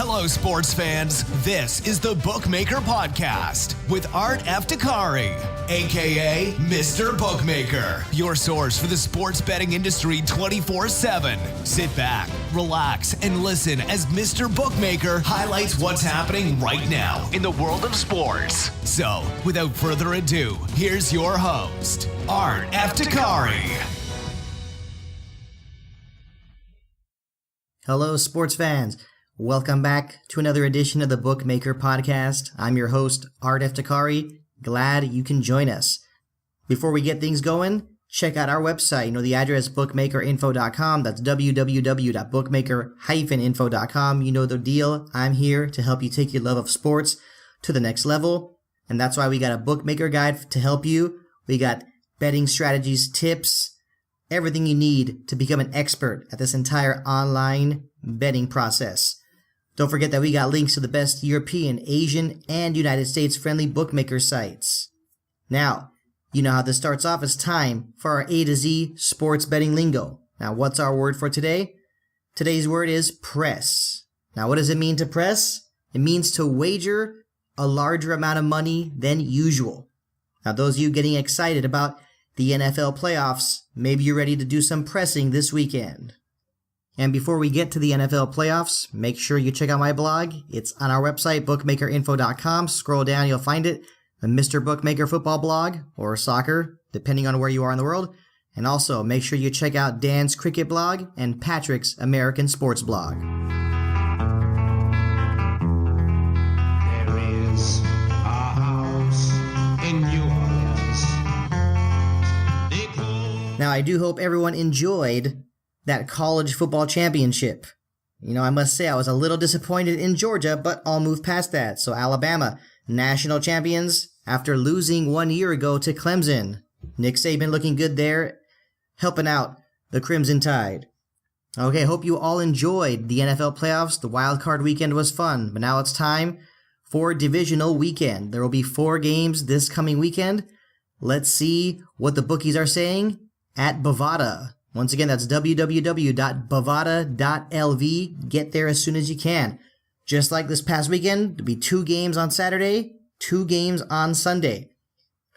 Hello, sports fans. This is the Bookmaker Podcast with Art Eftekhari, a.k.a. Mr. Bookmaker, your source for the sports betting industry 24/7. Sit back, relax, and listen as Mr. Bookmaker highlights what's happening right now in the world of sports. So, without further ado, here's your host, Art Eftekhari. Hello, sports fans. Welcome back to another edition of the Bookmaker Podcast. I'm your host, Art Eftekhari. Glad you can join us. Before we get things going, check out our website. You know the address, bookmakerinfo.com. That's www.bookmaker-info.com. You know the deal. I'm here to help you take your love of sports to the next level. And that's why we got a bookmaker guide to help you. We got betting strategies, tips, everything you need to become an expert at this entire online betting process. Don't forget that we got links to the best European, Asian, and United States friendly bookmaker sites. Now, you know how this starts off. It's time for our A to Z sports betting lingo. Now, what's our word for today? Today's word is press. Now, what does it mean to press? It means to wager a larger amount of money than usual. Now, those of you getting excited about the NFL playoffs, maybe you're ready to do some pressing this weekend. And before we get to the NFL playoffs, make sure you check out my blog. It's on our website, bookmakerinfo.com. Scroll down, you'll find it. The Mr. Bookmaker football blog, or soccer, depending on where you are in the world. And also, make sure you check out Dan's cricket blog and Patrick's American sports blog. There is a house in New Orleans. Now, I do hope everyone enjoyed that college football championship. You know, I must say I was a little disappointed in Georgia, but I'll move past that. So Alabama, national champions after losing 1 year ago to Clemson. Nick Saban looking good there, helping out the Crimson Tide. Okay, hope you all enjoyed the NFL playoffs. The wild card weekend was fun, but now it's time for Divisional Weekend. There will be 4 games this coming weekend. Let's see what the bookies are saying at Bovada. Once again, that's www.bovada.lv. Get there as soon as you can. Just like this past weekend, there'll be 2 games on Saturday, 2 games on Sunday.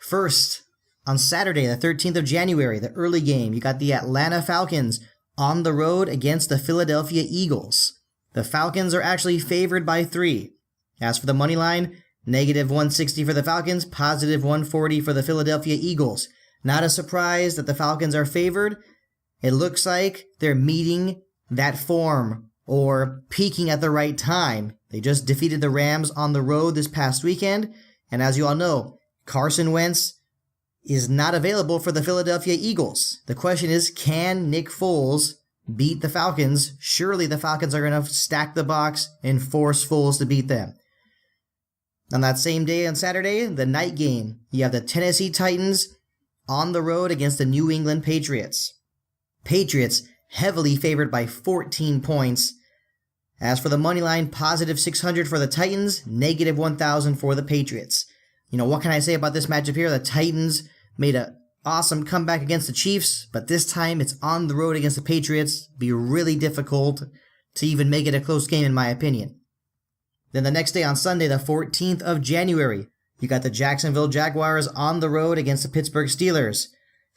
First, on Saturday, the 13th of January, the early game, you got the Atlanta Falcons on the road against the Philadelphia Eagles. The Falcons are actually favored by 3. As for the money line, negative 160 for the Falcons, positive 140 for the Philadelphia Eagles. Not a surprise that the Falcons are favored. It looks like they're meeting that form or peaking at the right time. They just defeated the Rams on the road this past weekend. And as you all know, Carson Wentz is not available for the Philadelphia Eagles. The question is, can Nick Foles beat the Falcons? Surely the Falcons are going to stack the box and force Foles to beat them. On that same day on Saturday, the night game, you have the Tennessee Titans on the road against the New England Patriots. Patriots heavily favored by 14 points. As for the money line, positive 600 for the Titans, negative 1,000 for the Patriots. You know, what can I say about this matchup here? The Titans made an awesome comeback against the Chiefs, but this time it's on the road against the Patriots. Be really difficult to even make it a close game in my opinion. Then the next day on Sunday, the 14th of January, you got the Jacksonville Jaguars on the road against the Pittsburgh Steelers.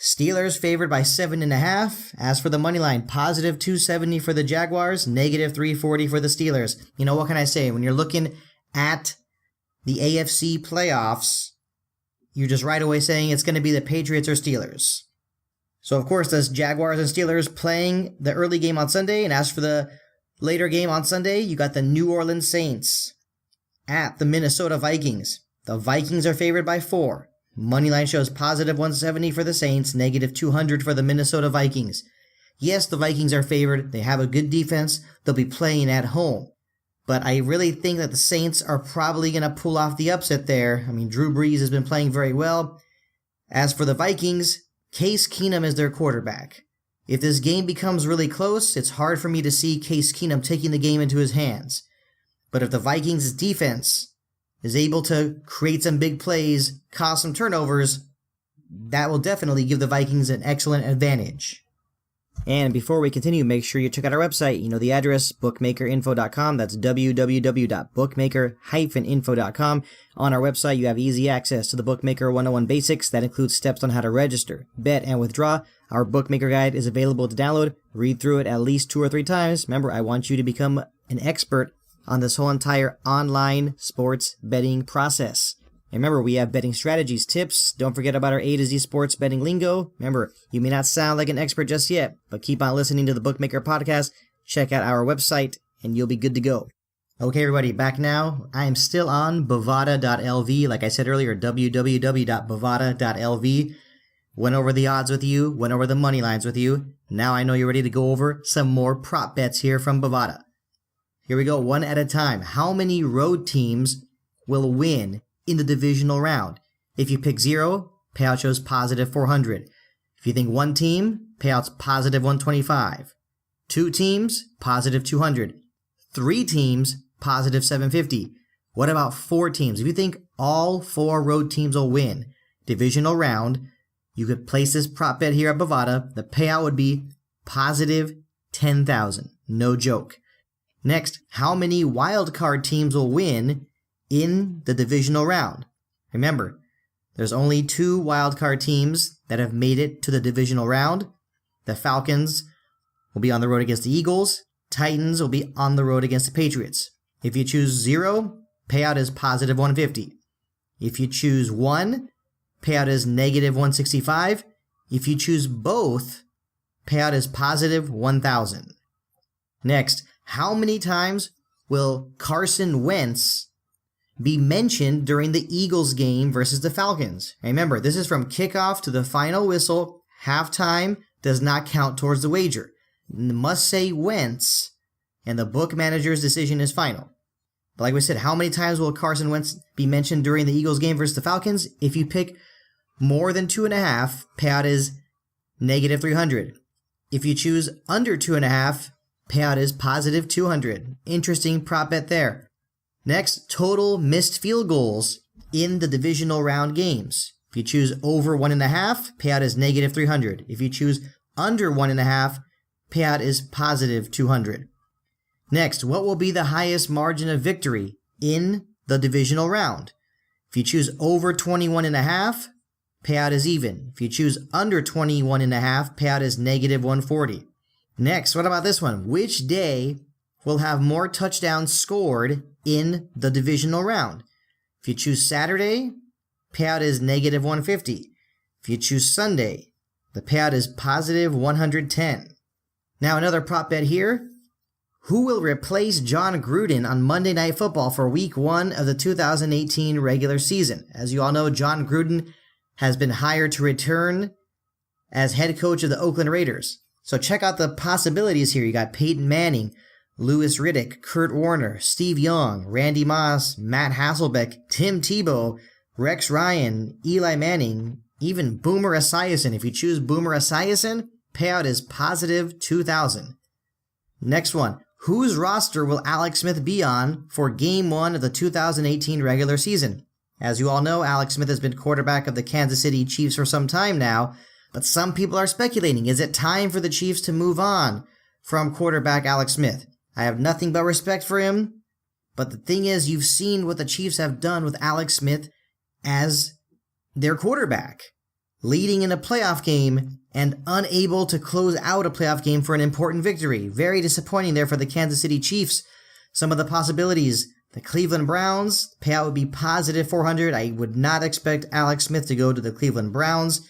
Steelers favored by 7.5. As for the money line, positive 270 for the Jaguars, negative 340 for the Steelers. You know, what can I say? When you're looking at the AFC playoffs, you're just right away saying it's going to be the Patriots or Steelers. So, of course, there's Jaguars and Steelers playing the early game on Sunday. And as for the later game on Sunday, you got the New Orleans Saints at the Minnesota Vikings. The Vikings are favored by 4. Moneyline shows positive 170 for the Saints, negative 200 for the Minnesota Vikings. Yes, the Vikings are favored. They have a good defense. They'll be playing at home. But I really think that the Saints are probably going to pull off the upset there. I mean, Drew Brees has been playing very well. As for the Vikings, Case Keenum is their quarterback. If this game becomes really close, it's hard for me to see Case Keenum taking the game into his hands. But if the Vikings' defense is able to create some big plays, cause some turnovers, that will definitely give the Vikings an excellent advantage. And before we continue, make sure you check out our website. You know the address, bookmakerinfo.com. That's www.bookmaker-info.com. On our website, you have easy access to the Bookmaker 101 Basics. That includes steps on how to register, bet, and withdraw. Our Bookmaker Guide is available to download. Read through it at least 2 or 3 times. Remember, I want you to become an expert on this whole entire online sports betting process. And remember, we have betting strategies, tips. Don't forget about our A to Z sports betting lingo. Remember, you may not sound like an expert just yet, but keep on listening to the Bookmaker Podcast. Check out our website, and you'll be good to go. Okay, everybody, back now. I am still on Bovada.lv. Like I said earlier, www.bovada.lv. Went over the odds with you, went over the money lines with you. Now I know you're ready to go over some more prop bets here from Bovada. Here we go, one at a time. How many road teams will win in the divisional round? If you pick 0, payout shows positive 400. If you think 1 team, payouts positive 125. 2 teams, positive 200. 3 teams, positive 750. What about 4 teams? If you think all 4 road teams will win divisional round, you could place this prop bet here at Bovada. The payout would be positive 10,000. No joke. Next, how many wildcard teams will win in the divisional round? Remember, there's only 2 wildcard teams that have made it to the divisional round. The Falcons will be on the road against the Eagles. Titans will be on the road against the Patriots. If you choose 0, payout is positive 150. If you choose 1, payout is negative 165. If you choose both, payout is positive 1,000. Next, how many times will Carson Wentz be mentioned during the Eagles game versus the Falcons? Remember, this is from kickoff to the final whistle. Halftime does not count towards the wager. It must say Wentz, and the book manager's decision is final. But like we said, how many times will Carson Wentz be mentioned during the Eagles game versus the Falcons? If you pick more than 2.5, payout is negative 300. If you choose under 2.5, payout is positive 200. Interesting prop bet there. Next, total missed field goals in the divisional round games. If you choose over 1.5, payout is negative 300. If you choose under 1.5, payout is positive 200. Next, what will be the highest margin of victory in the divisional round? If you choose over 21.5, payout is even. If you choose under 21.5, payout is negative 140. Next, what about this one? Which day will have more touchdowns scored in the divisional round? If you choose Saturday, payout is negative 150. If you choose Sunday, the payout is positive 110. Now another prop bet here. Who will replace John Gruden on Monday Night Football for Week 1 of the 2018 regular season? As you all know, John Gruden has been hired to return as head coach of the Oakland Raiders. So check out the possibilities here. You got Peyton Manning, Louis Riddick, Kurt Warner, Steve Young, Randy Moss, Matt Hasselbeck, Tim Tebow, Rex Ryan, Eli Manning, even Boomer Esiason. If you choose Boomer Esiason, payout is positive 2,000. Next one. Whose roster will Alex Smith be on for Game 1 of the 2018 regular season? As you all know, Alex Smith has been quarterback of the Kansas City Chiefs for some time now, but some people are speculating, is it time for the Chiefs to move on from quarterback Alex Smith? I have nothing but respect for him, but the thing is, you've seen what the Chiefs have done with Alex Smith as their quarterback, leading in a playoff game and unable to close out a playoff game for an important victory. Very disappointing there for the Kansas City Chiefs. Some of the possibilities: the Cleveland Browns, payout would be positive 400. I would not expect Alex Smith to go to the Cleveland Browns.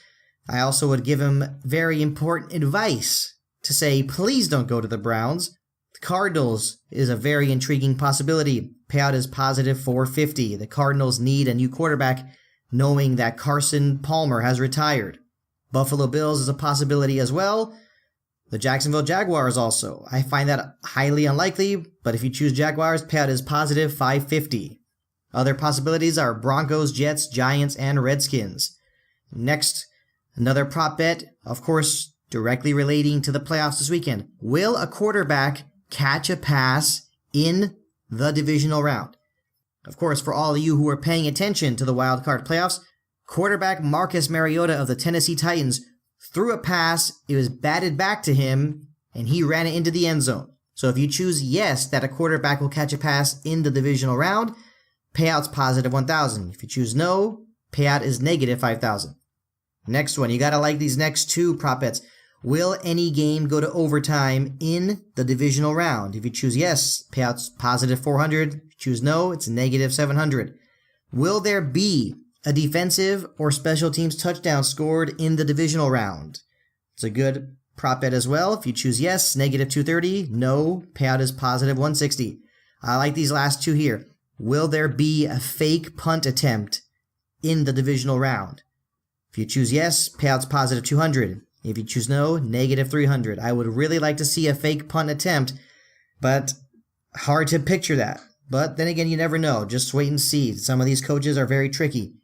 I also would give him very important advice to say, please don't go to the Browns. The Cardinals is a very intriguing possibility. Payout is positive 450. The Cardinals need a new quarterback, knowing that Carson Palmer has retired. Buffalo Bills is a possibility as well. The Jacksonville Jaguars also. I find that highly unlikely, but if you choose Jaguars, payout is positive 550. Other possibilities are Broncos, Jets, Giants, and Redskins. Next, another prop bet, of course, directly relating to the playoffs this weekend. Will a quarterback catch a pass in the divisional round? Of course, for all of you who are paying attention to the wild card playoffs, quarterback Marcus Mariota of the Tennessee Titans threw a pass, it was batted back to him, and he ran it into the end zone. So if you choose yes, that a quarterback will catch a pass in the divisional round, payout's positive 1,000. If you choose no, payout is negative 5,000. Next one, you gotta like these next two prop bets. Will any game go to overtime in the divisional round? If you choose yes, payout's positive 400. If you choose no, it's negative 700. Will there be a defensive or special teams touchdown scored in the divisional round? It's a good prop bet as well. If you choose yes, negative 230. No, payout is positive 160. I like these last two here. Will there be a fake punt attempt in the divisional round? If you choose yes, payout's positive 200. If you choose no, negative 300. I would really like to see a fake punt attempt, but hard to picture that. But then again, you never know. Just wait and see. Some of these coaches are very tricky.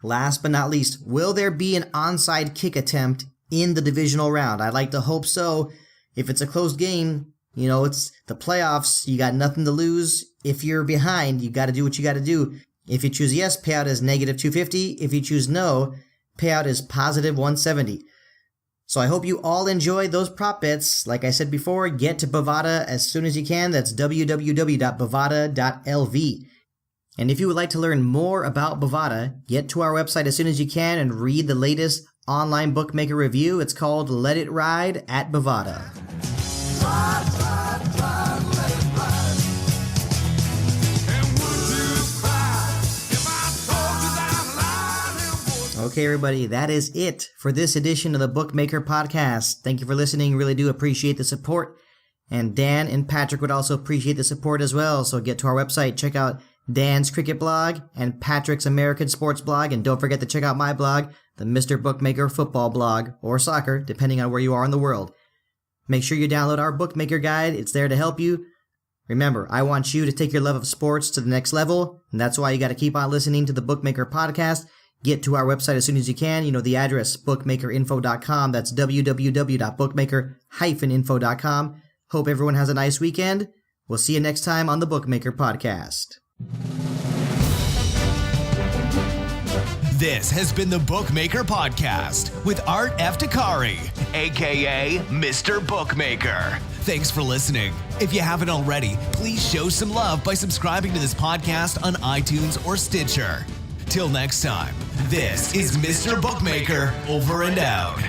Last but not least, will there be an onside kick attempt in the divisional round? I'd like to hope so. If it's a close game, it's the playoffs. You got nothing to lose. If you're behind, you got to do what you got to do. If you choose yes, payout is negative 250. If you choose no, payout is positive 170. So I hope you all enjoyed those prop bets. Like I said before, get to Bovada as soon as you can. That's www.bovada.lv. And if you would like to learn more about Bovada, get to our website as soon as you can and read the latest online bookmaker review. It's called Let It Ride at Bovada. Okay, everybody, that is it for this edition of the Bookmaker Podcast. Thank you for listening. Really do appreciate the support. And Dan and Patrick would also appreciate the support as well. So get to our website, check out Dan's cricket blog and Patrick's American sports blog. And don't forget to check out my blog, the Mr. Bookmaker football blog, or soccer, depending on where you are in the world. Make sure you download our Bookmaker Guide. It's there to help you. Remember, I want you to take your love of sports to the next level. And that's why you got to keep on listening to the Bookmaker Podcast. Get to our website as soon as you can. You know the address, bookmakerinfo.com. That's www.bookmaker-info.com. Hope everyone has a nice weekend. We'll see you next time on the Bookmaker Podcast. This has been the Bookmaker Podcast with Art Eftekhari, a.k.a. Mr. Bookmaker. Thanks for listening. If you haven't already, please show some love by subscribing to this podcast on iTunes or Stitcher. Till next time, this is Mr. Bookmaker over and out.